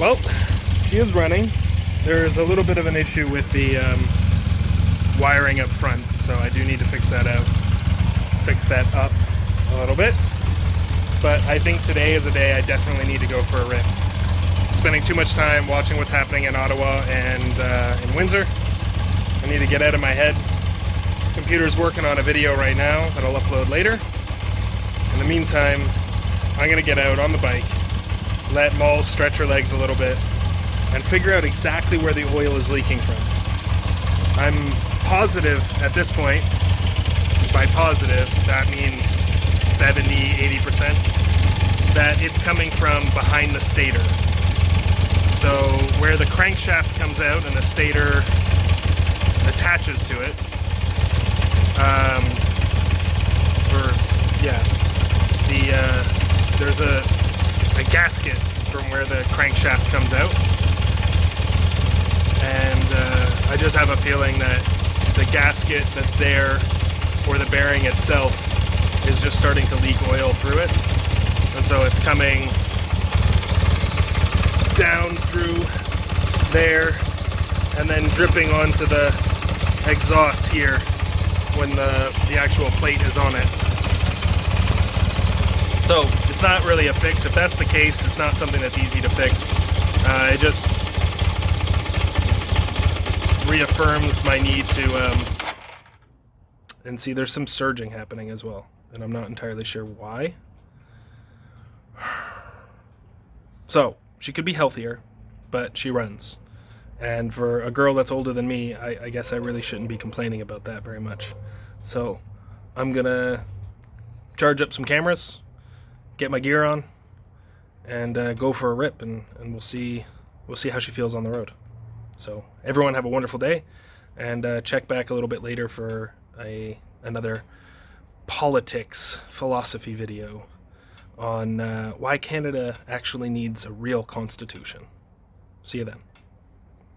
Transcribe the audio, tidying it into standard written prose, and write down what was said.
Well, she is running. There is a little bit of an issue with the wiring up front, so I do need to fix that up a little bit. But I think today is a day I definitely need to go for a rip. Spending too much time watching what's happening in Ottawa and in Windsor. I need to get out of my head. Computer's working on a video right now that I'll upload later. In the meantime, I'm gonna get out on the bike, let Mauls stretch her legs a little bit, and figure out exactly where the oil is leaking from. I'm positive at this point, by positive, that means 70–80%, that it's coming from behind the stator. So where the crankshaft comes out and the stator attaches to it, there's a gasket from where the crankshaft comes out, and I just have a feeling that the gasket that's there, or the bearing itself, is just starting to leak oil through it, and so it's coming down through there and then dripping onto the exhaust here when the actual plate is on it. So it's not really a fix. If that's the case, it's not something that's easy to fix. It just reaffirms my need to and see, there's some surging happening as well, and I'm not entirely sure why. So she could be healthier, but she runs, and for a girl that's older than me, I guess I really shouldn't be complaining about that very much. So I'm gonna charge up some cameras, get my gear on, and go for a rip, and we'll see how she feels on the road. So everyone have a wonderful day, and check back a little bit later for another politics philosophy video on why Canada actually needs a real constitution. See you then.